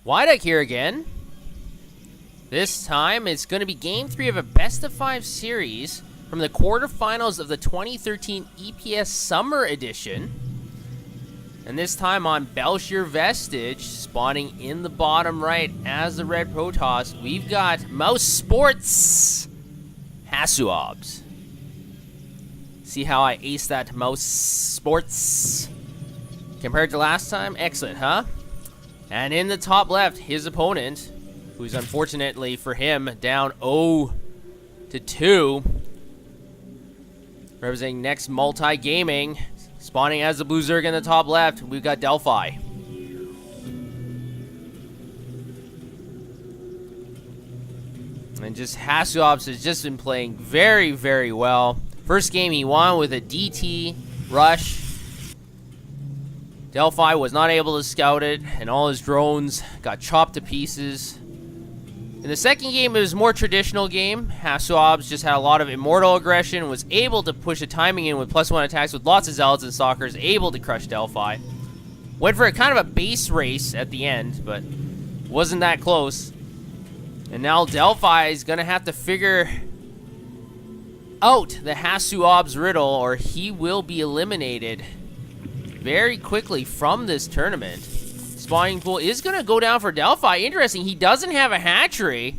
Wideck here again. This time it's going to be Game 3 of a best-of-5 series from the quarterfinals of the 2013 EPS Summer Edition. And this time on Shir Vestige, spawning in the bottom right as the red Protoss, we've got Mouse Sports Hasuobs. See how I aced that Mouse Sports? Compared to last time? Excellent, huh? And in the top left, his opponent, who's unfortunately for him down 0-2. Representing Next Multi-Gaming, spawning as the blue Zerg in the top left, we've got Delphi. And just Hasuobs has just been playing very, very well. First game he won with a DT rush. Delphi was not able to scout it, and all his drones got chopped to pieces. In the second game, it was a more traditional game. Hasuobs just had a lot of immortal aggression, was able to push a timing in with +1 attacks with lots of zealots and stalkers, able to crush Delphi. Went for a kind of a base race at the end, but wasn't that close. And now Delphi is going to have to figure out the Hasuobs riddle, or he will be eliminated very quickly from this tournament. Spawning pool is going to go down for Delphi. Interesting, he doesn't have a hatchery.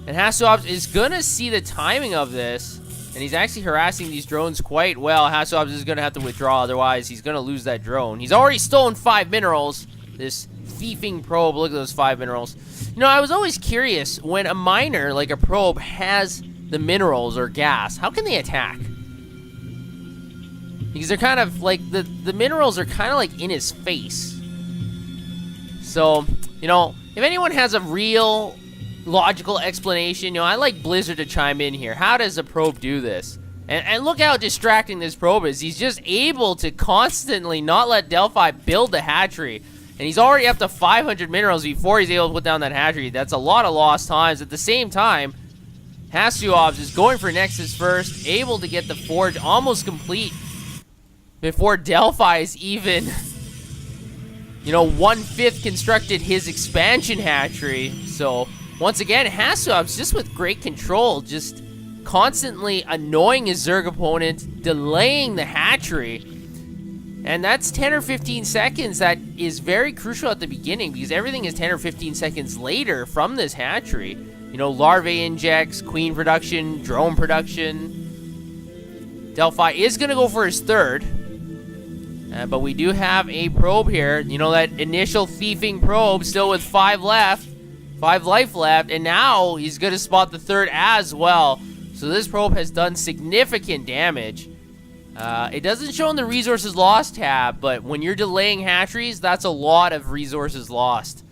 And Hasuobs is going to see the timing of this. And he's actually harassing these drones quite well. Hasuobs is going to have to withdraw, otherwise he's going to lose that drone. He's already stolen 5 minerals. This thieving probe, look at those 5 minerals. You know, I was always curious, when a miner, like a probe, has the minerals or gas, how can they attack? Because they're kind of like, the minerals are kind of like in his face. So, you know, if anyone has a real logical explanation, you know, I like Blizzard to chime in here. How does a probe do this? And look how distracting this probe is. He's just able to constantly not let Delphi build the hatchery. And he's already up to 500 minerals before he's able to put down that hatchery. That's a lot of lost times. At the same time, Hasuobs is going for Nexus first, able to get the forge almost complete before Delphi is even, you know, 1/5 constructed his expansion hatchery. So, once again, Hasuobs just with great control, just constantly annoying his Zerg opponent, delaying the hatchery. And that's 10 or 15 seconds that is very crucial at the beginning, because everything is 10 or 15 seconds later from this hatchery. You know, larvae injects, queen production, drone production. Delphi is going to go for his third. But we do have a probe here. You know, that initial thieving probe still with 5 life left. And now he's going to spot the third as well. So this probe has done significant damage. It doesn't show in the resources lost tab, but when you're delaying hatcheries, that's a lot of resources lost.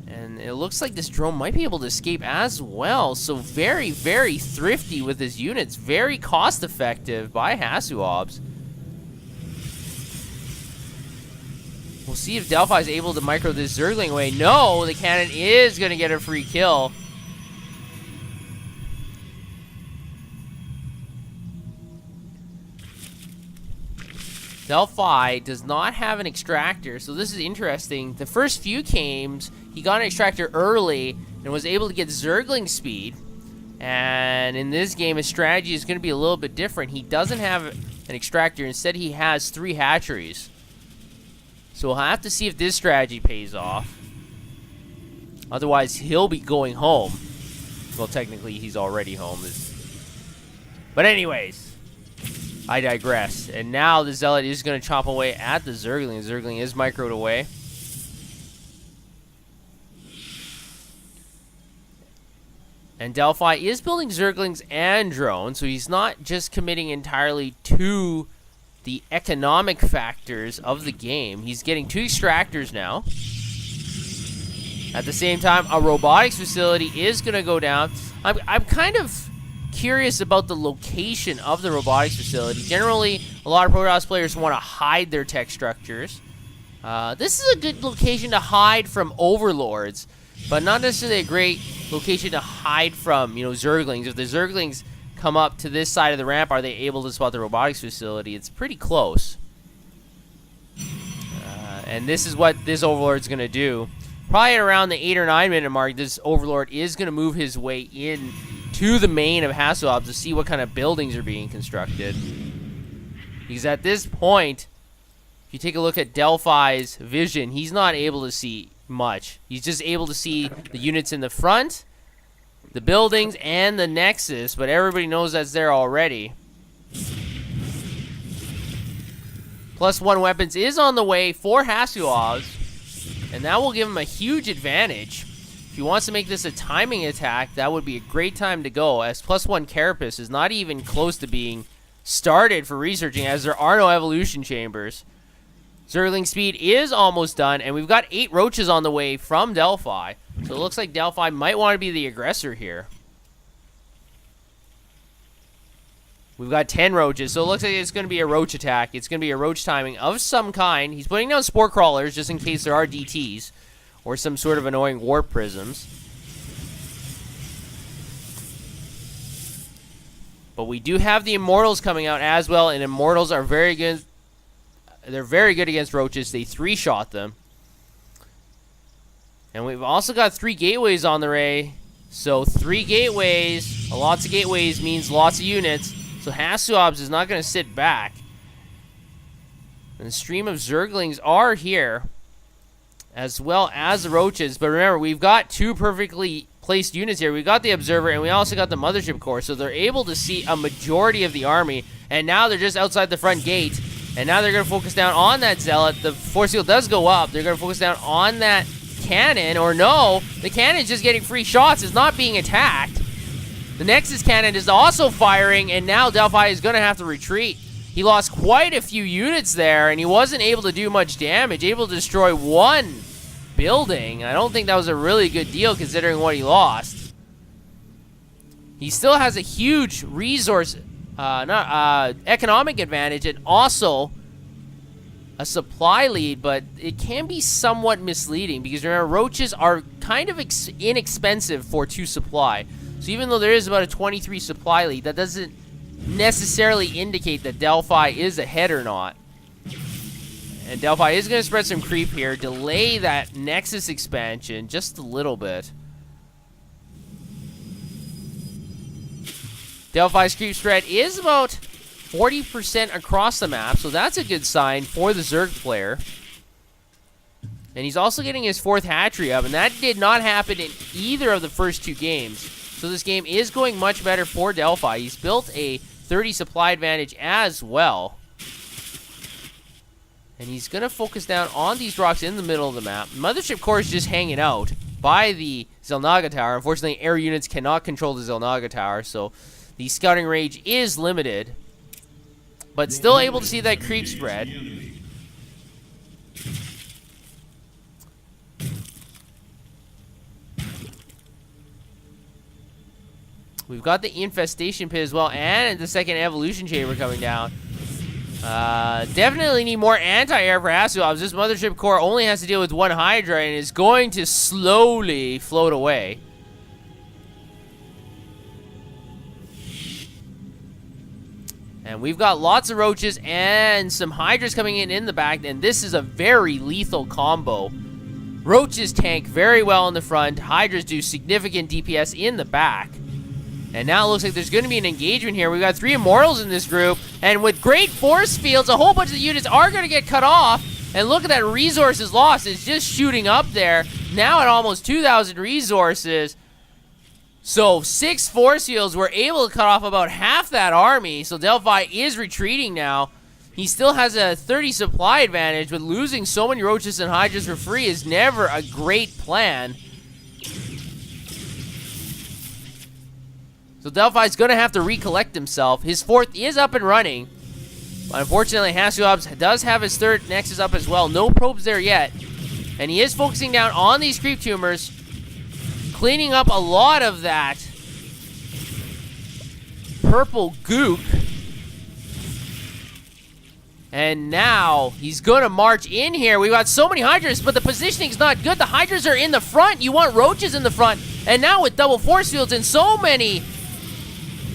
And it looks like this drone might be able to escape as well. So very, very thrifty with his units. Very cost effective by Hasuobs. We'll see if Delphi is able to micro this Zergling away. No, the cannon is going to get a free kill. Delphi does not have an extractor, so this is interesting. The first few games, he got an extractor early and was able to get Zergling speed. And in this game, his strategy is going to be a little bit different. He doesn't have an extractor. Instead, he has 3 hatcheries. So we'll have to see if this strategy pays off. Otherwise, he'll be going home. Well, technically, he's already home. But anyways, I digress. And now the Zealot is going to chop away at the Zergling. The Zergling is microed away. And Delphi is building Zerglings and drones, so he's not just committing entirely to the economic factors of the game. He's getting 2 extractors now. At the same time, a robotics facility is going to go down. I'm kind of curious about the location of the robotics facility. Generally, a lot of Protoss players want to hide their tech structures. This is a good location to hide from overlords, but not necessarily a great location to hide from, you know, Zerglings. If the Zerglings come up to this side of the ramp, are they able to spot the robotics facility? It's pretty close. And this is what this Overlord's going to do. Probably at around the 8 or 9 minute mark, this Overlord is going to move his way in to the main of Hasuobs to see what kind of buildings are being constructed. Because at this point, if you take a look at Delphi's vision, he's not able to see much. He's just able to see the units in the front, the buildings, and the Nexus, but everybody knows that's there already. +1 weapons is on the way for Hasuobs, and that will give him a huge advantage. If he wants to make this a timing attack, that would be a great time to go, as +1 Carapace is not even close to being started for researching, as there are no evolution chambers. Zergling speed is almost done, and we've got 8 roaches on the way from Delphi. So it looks like Delphi might want to be the aggressor here. We've got 10 roaches, so it looks like it's going to be a roach attack. It's going to be a roach timing of some kind. He's putting down spore crawlers just in case there are DTs or some sort of annoying warp prisms. But we do have the Immortals coming out as well, and Immortals are very good. They're very good against roaches. They 3-shot them. And we've also got 3 gateways on the way. So 3 gateways, lots of gateways means lots of units. So Hasuobs is not going to sit back. And the stream of Zerglings are here, as well as the roaches. But remember, we've got 2 perfectly placed units here. We've got the Observer, and we also got the Mothership Core. So they're able to see a majority of the army. And now they're just outside the front gate. And now they're going to focus down on that Zealot. The force field does go up. They're going to focus down on that cannon. Or no, the cannon's just getting free shots. It's not being attacked. The Nexus cannon is also firing, and now Delphi is going to have to retreat. He lost quite a few units there, and he wasn't able to do much damage. Able to destroy 1 building. I don't think that was a really good deal considering what he lost. He still has a huge resource economic advantage and also a supply lead, but it can be somewhat misleading because remember, roaches are kind of inexpensive for 2 supply. So even though there is about a 23 supply lead, that doesn't necessarily indicate that Delphi is ahead or not. And Delphi is going to spread some creep here, delay that Nexus expansion just a little bit. Delphi's creep spread is about 40% across the map, so that's a good sign for the Zerg player. And he's also getting his 4th hatchery up, and that did not happen in either of the first 2 games. So this game is going much better for Delphi. He's built a 30 supply advantage as well. And he's going to focus down on these rocks in the middle of the map. Mothership Core is just hanging out by the Xel'Naga Tower. Unfortunately, air units cannot control the Xel'Naga Tower, so the scouting range is limited, but still able to see that creep spread. We've got the infestation pit as well, and the 2nd evolution chamber coming down. Definitely need more anti-air for Hasuobs. This Mothership Core only has to deal with 1 Hydra and is going to slowly float away. And we've got lots of roaches and some Hydras coming in the back, and this is a very lethal combo. Roaches tank very well in the front. Hydras do significant DPS in the back. And now it looks like there's going to be an engagement here. We've got 3 Immortals in this group, and with great force fields, a whole bunch of the units are going to get cut off. And look at that resources lost. It's just shooting up there. Now at almost 2,000 resources. So 6 force fields were able to cut off about half that army. So Delphi is retreating now. He still has a 30 supply advantage, but losing so many roaches and hydras for free is never a great plan. So Delphi's going to have to recollect himself. His 4th is up and running. But unfortunately, Hasuobs does have his 3rd Nexus up as well. No probes there yet. And he is focusing down on these creep tumors, cleaning up a lot of that purple goop. And now he's going to march in here. We've got so many Hydras, but the positioning's not good. The Hydras are in the front. You want roaches in the front. And now with double force fields and so many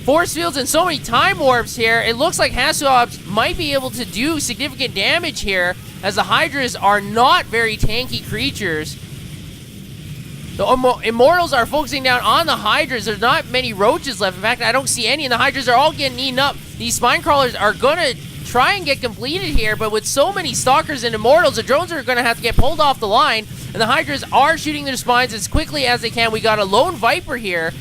force fields and so many time warps here, it looks like Hasuobs might be able to do significant damage here. as the Hydras are not very tanky creatures. The Immortals are focusing down on the Hydras. There's not many roaches left. In fact, I don't see any, and the Hydras are all getting eaten up. These Spine Crawlers are going to try and get completed here, but with so many Stalkers and Immortals, the drones are going to have to get pulled off the line, and the Hydras are shooting their spines as quickly as they can. We got a lone Viper here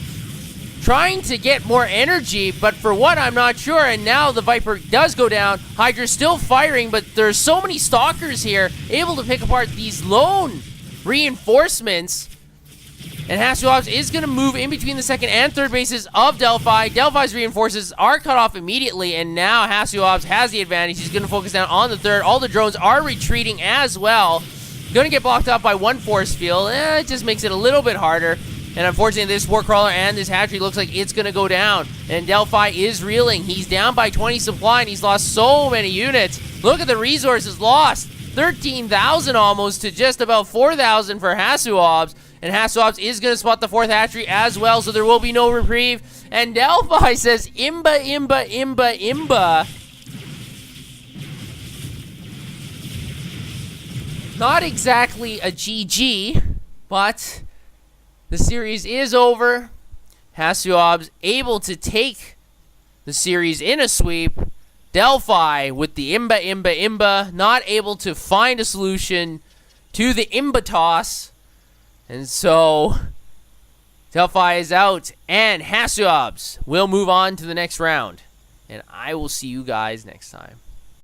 trying to get more energy, but for what, I'm not sure, and now the Viper does go down. Hydra's still firing, but there's so many Stalkers here able to pick apart these lone reinforcements. And Hasuobs is going to move in between the second and third bases of Delphi. Delphi's reinforcements are cut off immediately, and now Hasuobs has the advantage. He's going to focus down on the third. All the drones are retreating as well. Going to get blocked up by one force field. It just makes it a little bit harder. And unfortunately, this War Crawler and this Hatchery looks like it's going to go down. And Delphi is reeling. He's down by 20 supply, and he's lost so many units. Look at the resources lost. 13,000 almost to just about 4,000 for Hasuobs. And Hasuobs is going to spot the fourth hatchery as well, so there will be no reprieve. And Delphi says, Imba, Imba, Imba, Imba. Not exactly a GG, but the series is over. Hasuobs able to take the series in a sweep. Delphi with the Imba, Imba, Imba, not able to find a solution to the Imba toss. And so, Delphi is out, and Hasuobs will move on to the next round. And I will see you guys next time.